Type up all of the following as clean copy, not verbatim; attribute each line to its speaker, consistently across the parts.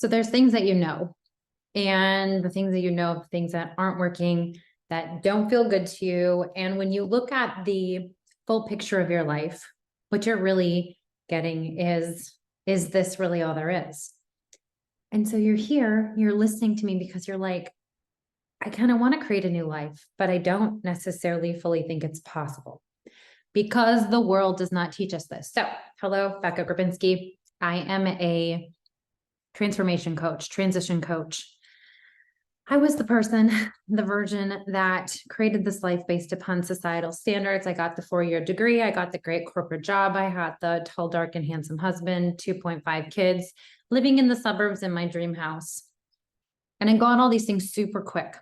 Speaker 1: So there's things that you know, and the things that you know of things that aren't working, that don't feel good to you. And when you look at the full picture of your life, what you're really getting is this really all there is? And so you're here, you're listening to me because you're like, I kind of want to create a new life, but I don't necessarily fully think it's possible because the world does not teach us this. So, hello, Becca Grabinski. I am a transformation coach, transition coach. I was the person, the version that created this life based upon societal standards. I got the 4-year degree. I got the great corporate job. I had the tall, dark, and handsome husband, 2.5 kids, living in the suburbs in my dream house. And I got all these things super quick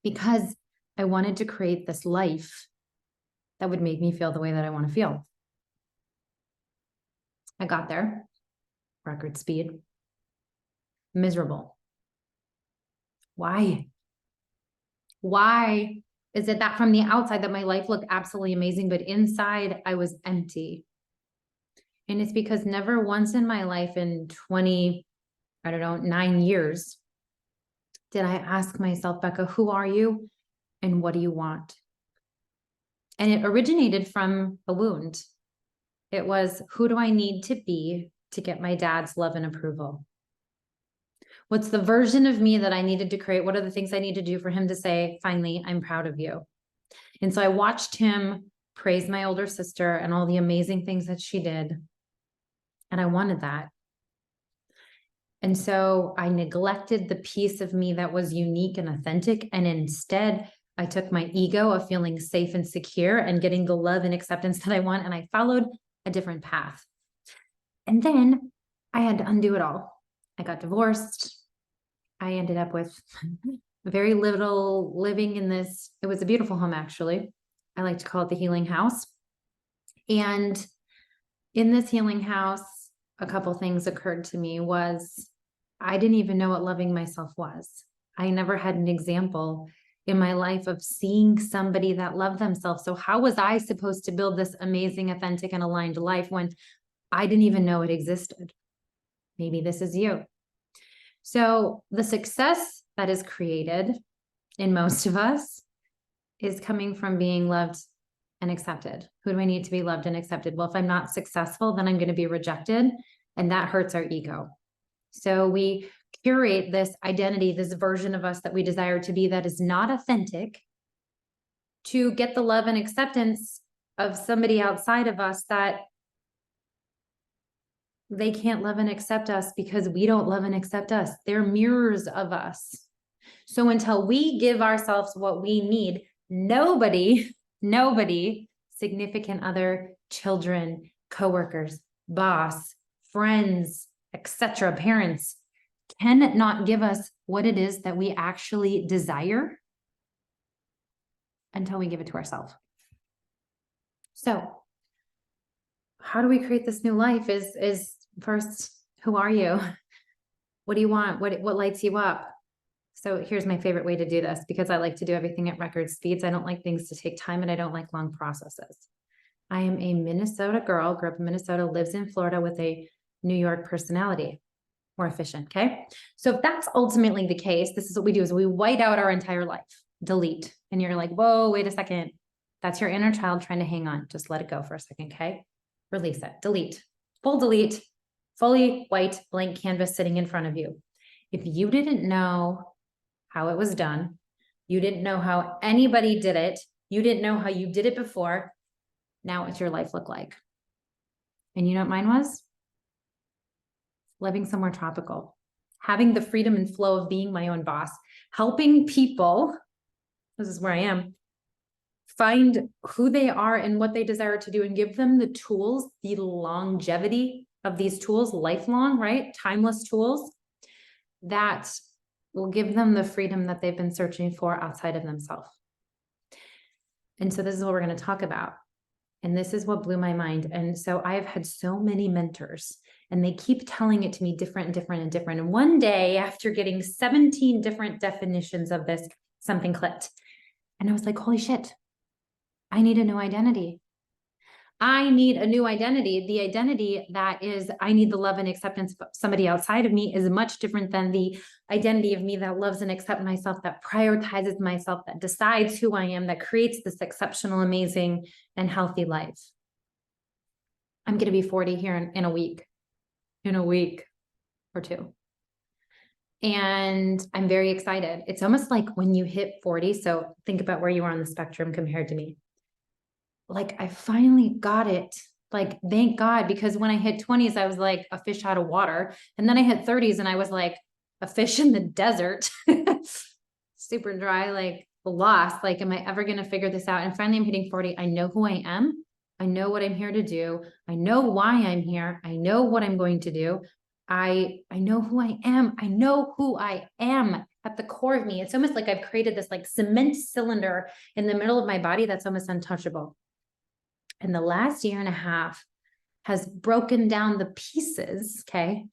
Speaker 1: because I wanted to create this life that would make me feel the way that I want to feel. I got there, record speed, miserable. Why? Why is it that from the outside that my life looked absolutely amazing, but inside I was empty? And it's because never once in my life in 9 years, did I ask myself, Becca, who are you and what do you want? And it originated from a wound. It was, who do I need to be to get my dad's love and approval? What's the version of me that I needed to create? What are the things I need to do for him to say, finally, I'm proud of you? And so I watched him praise my older sister and all the amazing things that she did. And I wanted that. And so I neglected the piece of me that was unique and authentic. And instead, I took my ego of feeling safe and secure and getting the love and acceptance that I want. And I followed a different path. And then I had to undo it all. I got divorced. I ended up with very little living in this. It was a beautiful home, actually. I like to call it the healing house. And in this healing house, a couple things occurred to me. Was I didn't even know what loving myself was. I never had an example in my life of seeing somebody that loved themselves. So how was I supposed to build this amazing, authentic, and aligned life when I didn't even know it existed? Maybe this is you. So the success that is created in most of us is coming from being loved and accepted. Who do I need to be loved and accepted? Well, if I'm not successful, then I'm going to be rejected, and that hurts our ego. So we curate this identity, this version of us that we desire to be that is not authentic, to get the love and acceptance of somebody outside of us that they can't love and accept us because we don't love and accept us. They're mirrors of us. So until we give ourselves what we need, nobody, significant other, children, coworkers, boss, friends, etc., parents, cannot give us what it is that we actually desire until we give it to ourselves. So how do we create this new life is first, who are you? What do you want? What lights you up? So here's my favorite way to do this, because I like to do everything at record speeds. I don't like things to take time, and I don't like long processes. I am a Minnesota girl, grew up in Minnesota, lives in Florida with a New York personality. More efficient, okay? So if that's ultimately the case, this is what we do, is we white out our entire life, delete. And you're like, whoa, wait a second. That's your inner child trying to hang on. Just let it go for a second, okay? Release it, delete, fully white blank canvas sitting in front of you. If you didn't know how it was done, you didn't know how anybody did it, you didn't know how you did it before, now what's your life look like? And you know what mine was? Living somewhere tropical, having the freedom and flow of being my own boss, helping people, this is where I am, find who they are and what they desire to do, and give them the tools, the longevity of these tools, lifelong, right? Timeless tools that will give them the freedom that they've been searching for outside of themselves. And so this is what we're going to talk about. And this is what blew my mind. And so I've had so many mentors, and they keep telling it to me different. And one day, after getting 17 different definitions of this, something clicked. And I was like, holy shit, I need a new identity. I need a new identity. The identity that is, I need the love and acceptance of somebody outside of me is much different than the identity of me that loves and accepts myself, that prioritizes myself, that decides who I am, that creates this exceptional, amazing, and healthy life. I'm going to be 40 here in a week or two. And I'm very excited. It's almost like when you hit 40. So think about where you are on the spectrum compared to me. Like, I finally got it. Like, thank God, because when I hit 20s, I was like a fish out of water. And then I hit 30s and I was like a fish in the desert, super dry, like lost. Like, am I ever going to figure this out? And finally I'm hitting 40. I know who I am. I know what I'm here to do. I know why I'm here. I know what I'm going to do. I know who I am. I know who I am at the core of me. It's almost like I've created this like cement cylinder in the middle of my body that's almost untouchable. And the last year and a half has broken down the pieces, okay,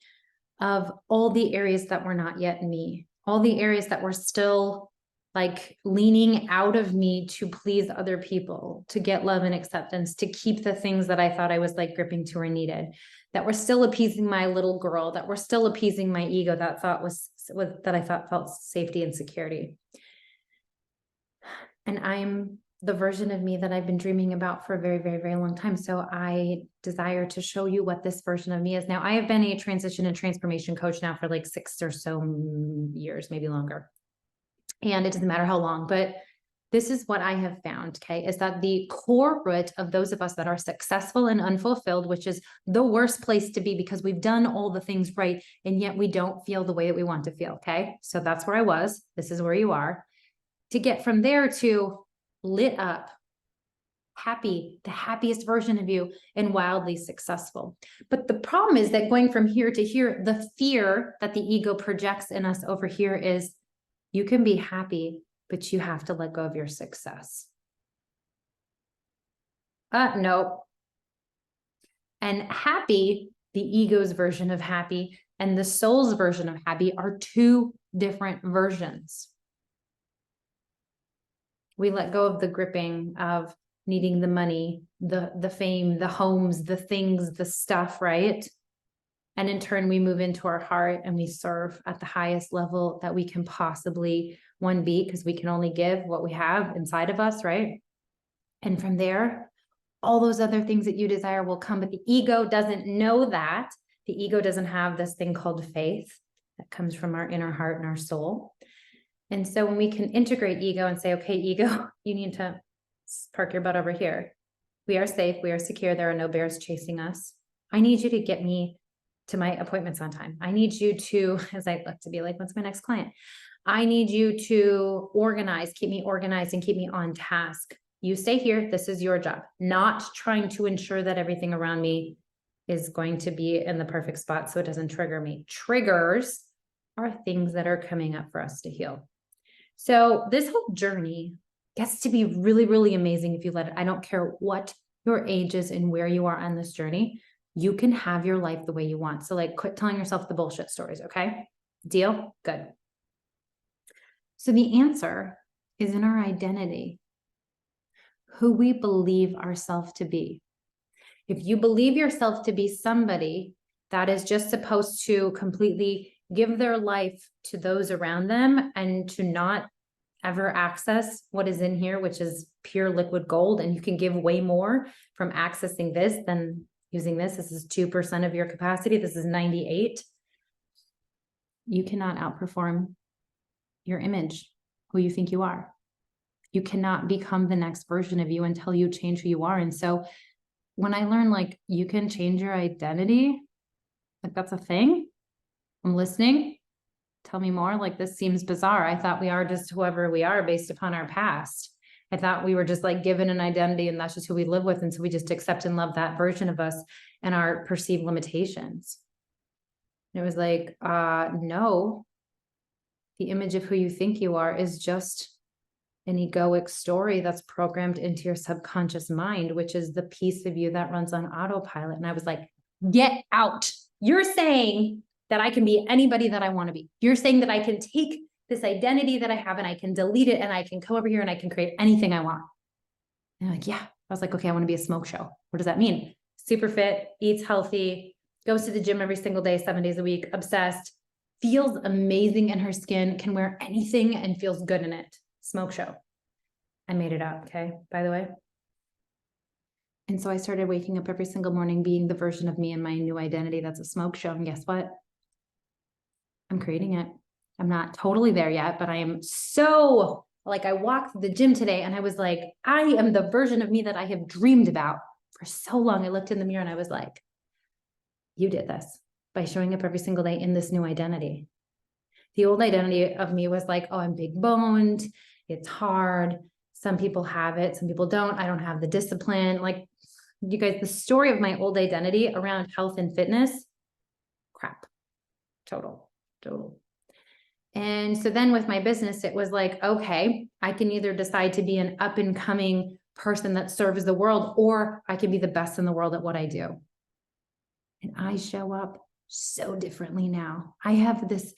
Speaker 1: of all the areas that were not yet me, all the areas that were still like leaning out of me to please other people, to get love and acceptance, to keep the things that I thought I was like gripping to or needed, that were still appeasing my little girl, that were still appeasing my ego that I thought felt safety and security. And I'm the version of me that I've been dreaming about for a very, very, very long time. So I desire to show you what this version of me is. Now, I have been a transition and transformation coach now for like 6 or so years, maybe longer. And it doesn't matter how long, but this is what I have found, okay, is that the core root of those of us that are successful and unfulfilled, which is the worst place to be because we've done all the things right, and yet we don't feel the way that we want to feel, okay? So that's where I was. This is where you are. To get from there to lit up, happy, the happiest version of you, and wildly successful. But the problem is that going from here to here, the fear that the ego projects in us over here is you can be happy, but you have to let go of your success. Nope. And happy, the ego's version of happy, and the soul's version of happy are two different versions. We let go of the gripping of needing the money, the fame, the homes, the things, the stuff, right? And in turn, we move into our heart and we serve at the highest level that we can possibly be, because we can only give what we have inside of us, right? And from there, all those other things that you desire will come, but the ego doesn't know that. The ego doesn't have this thing called faith that comes from our inner heart and our soul. And so when we can integrate ego and say, okay, ego, you need to park your butt over here. We are safe. We are secure. There are no bears chasing us. I need you to get me to my appointments on time. I need you to, as I look to be like, what's my next client? I need you to organize, keep me organized and keep me on task. You stay here. This is your job, not trying to ensure that everything around me is going to be in the perfect spot so it doesn't trigger me. Triggers are things that are coming up for us to heal. So this whole journey gets to be really, really amazing if you let it. I don't care what your age is and where you are on this journey. You can have your life the way you want. So like, quit telling yourself the bullshit stories, okay? Deal? Good. So the answer is in our identity, who we believe ourselves to be. If you believe yourself to be somebody that is just supposed to completely give their life to those around them and to not ever access what is in here, which is pure liquid gold, and you can give way more from accessing this than using this. This is 2% of your capacity. This is 98. You cannot outperform your image, who you think you are. You cannot become the next version of you until you change who you are. And so when I learned like you can change your identity, like that's a thing, I'm listening. Tell me more. Like, this seems bizarre. I thought we are just whoever we are based upon our past. I thought we were just like given an identity and that's just who we live with. And so we just accept and love that version of us and our perceived limitations. And it was like, no, the image of who you think you are is just an egoic story that's programmed into your subconscious mind, which is the piece of you that runs on autopilot. And I was like, get out. You're saying that I can be anybody that I want to be. You're saying that I can take this identity that I have and I can delete it and I can come over here and I can create anything I want. And I'm like, yeah, I was like, okay, I want to be a smoke show. What does that mean? Super fit, eats healthy, goes to the gym every single day, 7 days a week, obsessed, feels amazing in her skin, can wear anything and feels good in it. Smoke show. I made it up, okay, by the way. And so I started waking up every single morning being the version of me in my new identity that's a smoke show. And guess what? I'm creating it. I'm not totally there yet, but I am so, like, I walked the gym today and I was like, I am the version of me that I have dreamed about for so long. I looked in the mirror and I was like, you did this by showing up every single day in this new identity. The old identity of me was like, oh, I'm big boned. It's hard. Some people have it. Some people don't. I don't have the discipline. Like, you guys, the story of my old identity around health and fitness, crap, total. And so then with my business, it was like, okay, I can either decide to be an up and coming person that serves the world, or I can be the best in the world at what I do. And I show up so differently now. I have this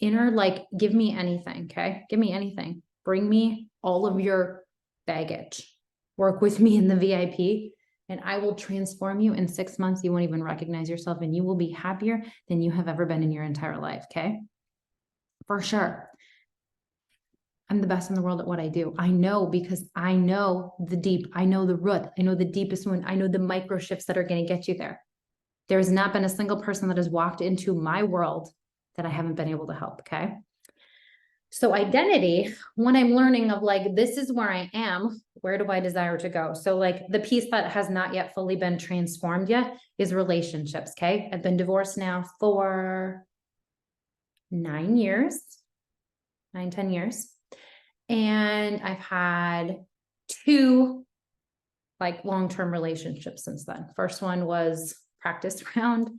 Speaker 1: inner, like, give me anything, okay? Give me anything. Bring me all of your baggage. Work with me in the VIP, and I will transform you in 6 months. You won't even recognize yourself, and you will be happier than you have ever been in your entire life, okay? For sure. I'm the best in the world at what I do. I know, because I know the deep, I know the root, I know the deepest wound, I know the micro shifts that are going to get you there. There has not been a single person that has walked into my world that I haven't been able to help, okay? So identity, when I'm learning of like, this is where I am, where do I desire to go? So like the piece that has not yet fully been transformed yet is relationships, okay? I've been divorced now for 9 years, 10 years. And I've had 2 like long-term relationships since then. First one was practice round,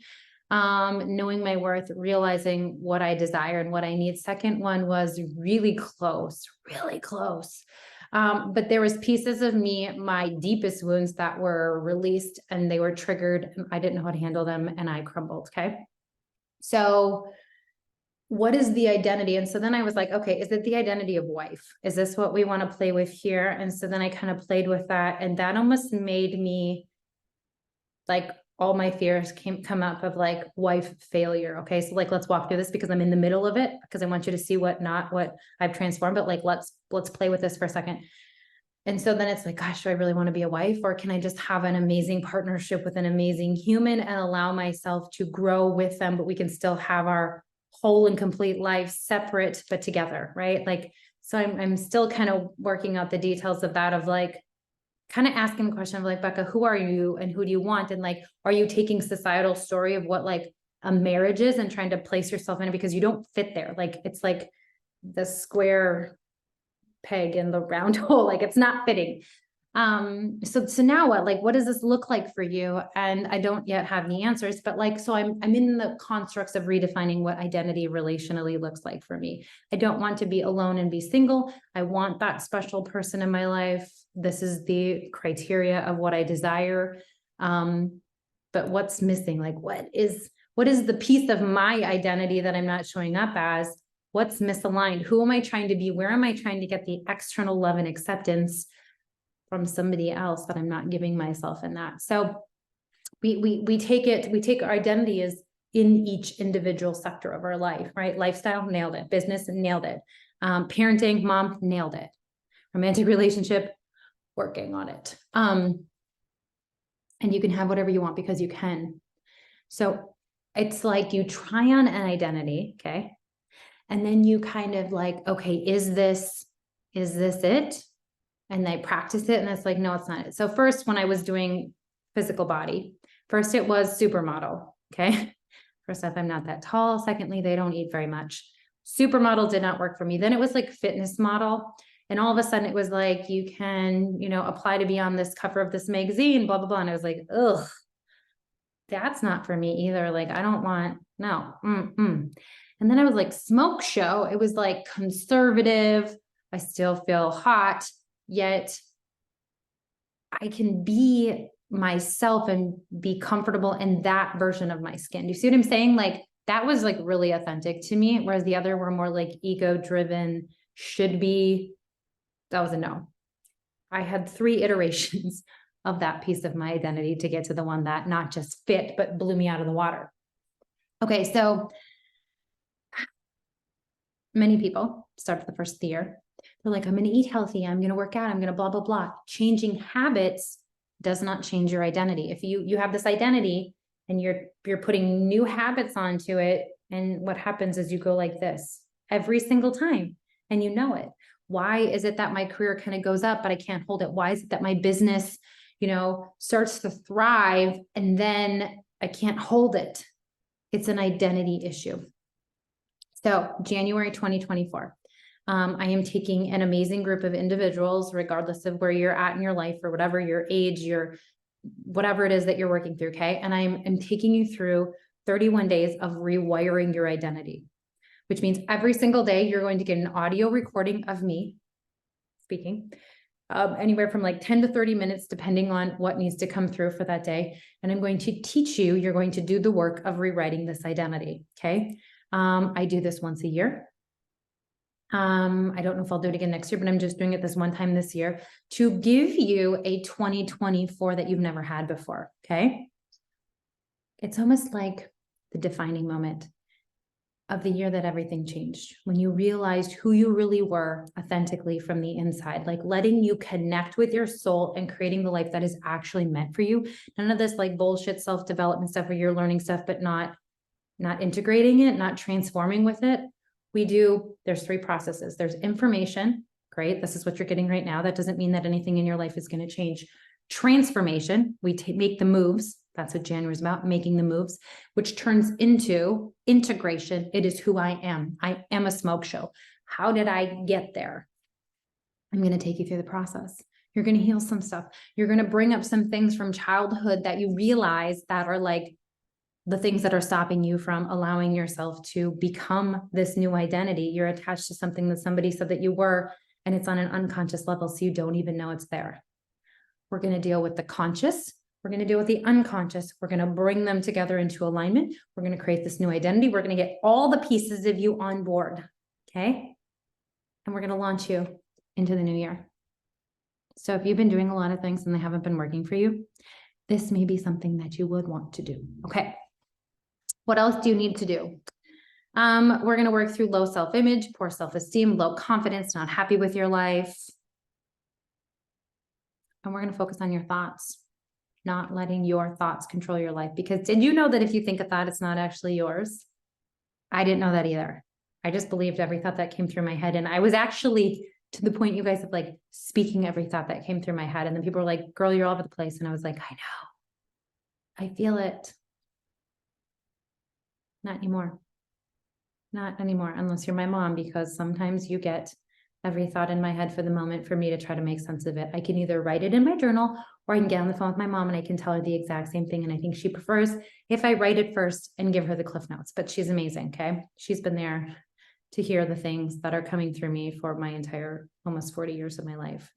Speaker 1: knowing my worth, realizing what I desire and what I need. Second one was really close. But there was pieces of me, my deepest wounds that were released and they were triggered. I didn't know how to handle them and I crumbled. Okay. So what is the identity? And so then I was like, okay, is it the identity of wife? Is this what we want to play with here? And so then I kind of played with that, and that almost made me like, all my fears come up of like wife failure. Okay. So like, let's walk through this because I'm in the middle of it, because I want you to see what I've transformed, but like, let's play with this for a second. And so then it's like, gosh, do I really want to be a wife, or can I just have an amazing partnership with an amazing human and allow myself to grow with them, but we can still have our whole and complete life separate, but together. Right. Like, so I'm still kind of working out the details of that, of like, kind of asking the question of like, Becca, who are you and who do you want? And like, are you taking societal story of what like a marriage is and trying to place yourself in it because you don't fit there? Like, it's like the square peg in the round hole, like it's not fitting. So now what, like, what does this look like for you? And I don't yet have the answers, but like, so I'm in the constructs of redefining what identity relationally looks like for me. I don't want to be alone and be single. I want that special person in my life. This is the criteria of what I desire. But what's missing? Like, what is the piece of my identity that I'm not showing up as? What's misaligned? Who am I trying to be? Where am I trying to get the external love and acceptance from somebody else that I'm not giving myself in that? So we take our identity as in each individual sector of our life, right? Lifestyle, nailed it. Business, nailed it. Parenting, mom, nailed it. Romantic relationship, working on it. And you can have whatever you want because you can. So it's like you try on an identity, okay? And then you kind of like, okay, is this it? And they practice it and it's like, no, it's not it. So first, when I was doing physical body, first it was supermodel, okay? First off, I'm not that tall. Secondly, they don't eat very much. Supermodel did not work for me. Then it was like fitness model. And all of a sudden it was like, you can, apply to be on this cover of this magazine, blah, blah, blah. And I was like, ugh, that's not for me either. Like, I don't want, no. And then I was like, smoke show. It was like conservative. I still feel hot, yet I can be myself and be comfortable in that version of my skin. Do you see what I'm saying? Like, that was like really authentic to me. Whereas the other were more like ego driven, should be. That was a no. I had 3 iterations of that piece of my identity to get to the one that not just fit, but blew me out of the water. Okay, so many people start the first of the year. They're like, I'm going to eat healthy. I'm going to work out. I'm going to blah, blah, blah. Changing habits does not change your identity. If you have this identity and you're putting new habits onto it, and what happens is you go like this every single time, and you know it. Why is it that my career kind of goes up, but I can't hold it? Why is it that my business, starts to thrive and then I can't hold it? It's an identity issue. So January 2024, I am taking an amazing group of individuals, regardless of where you're at in your life or whatever your age, whatever it is that you're working through. Okay. And I'm taking you through 31 days of rewiring your identity, which means every single day you're going to get an audio recording of me speaking, anywhere from like 10 to 30 minutes, depending on what needs to come through for that day. And I'm going to teach you, you're going to do the work of rewriting this identity. Okay. I do this once a year. I don't know if I'll do it again next year, but I'm just doing it this one time this year to give you a 2024 that you've never had before. Okay. It's almost like the defining moment of the year that everything changed, when you realized who you really were authentically from the inside, like letting you connect with your soul and creating the life that is actually meant for you. None of this like bullshit self-development stuff where you're learning stuff, but not integrating it, not transforming with it. There's 3 processes. There's information. Great. This is what you're getting right now. That doesn't mean that anything in your life is going to change. Transformation. We make the moves. That's what January is about, making the moves, which turns into integration. It is who I am. I am a smoke show. How did I get there? I'm going to take you through the process. You're going to heal some stuff. You're going to bring up some things from childhood that you realize that are like the things that are stopping you from allowing yourself to become this new identity. You're attached to something that somebody said that you were, and it's on an unconscious level, so you don't even know it's there. We're going to deal with the conscious. We're going to deal with the unconscious. We're going to bring them together into alignment. We're going to create this new identity. We're going to get all the pieces of you on board. Okay. And we're going to launch you into the new year. So if you've been doing a lot of things and they haven't been working for you, this may be something that you would want to do. Okay. What else do you need to do? We're going to work through low self-image, poor self-esteem, low confidence, not happy with your life. And we're going to focus on your thoughts, not letting your thoughts control your life. Because did you know that if you think a thought, it's not actually yours? I didn't know that either. I just believed every thought that came through my head. And I was actually to the point, you guys, of like speaking every thought that came through my head. And then people were like, girl, you're all over the place. And I was like, I know. I feel it. Not anymore. Not anymore, unless you're my mom, because sometimes you get every thought in my head for the moment for me to try to make sense of it. I can either write it in my journal or I can get on the phone with my mom and I can tell her the exact same thing. And I think she prefers if I write it first and give her the cliff notes, but she's amazing. Okay. She's been there to hear the things that are coming through me for my entire almost 40 years of my life.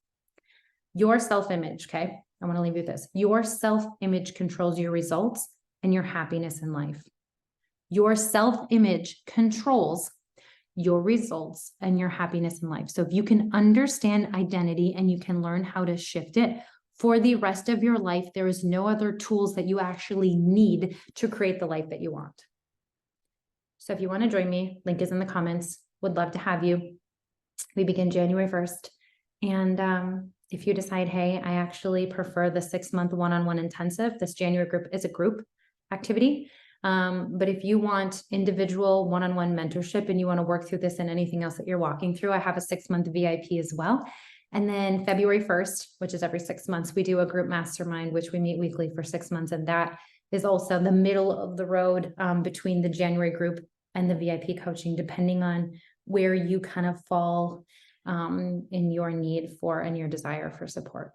Speaker 1: Your self-image. Okay. I want to leave you with this. Your self-image controls your results and your happiness in life. Your self-image controls your results and your happiness in life. So if you can understand identity and you can learn how to shift it for the rest of your life, there is no other tools that you actually need to create the life that you want. So if you want to join me, link is in the comments. Would love to have you. We begin January 1st. And if you decide, hey, I actually prefer the 6-month one-on-one intensive, this January group is a group activity. But if you want individual one-on-one mentorship and you want to work through this and anything else that you're walking through, I have a 6-month VIP as well. And then February 1st, which is every 6 months, we do a group mastermind, which we meet weekly for 6 months. And that is also the middle of the road between the January group and the VIP coaching, depending on where you kind of fall in your need for and your desire for support.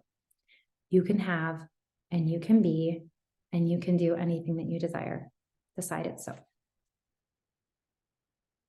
Speaker 1: You can have, and you can be, and you can do anything that you desire. Decide it so.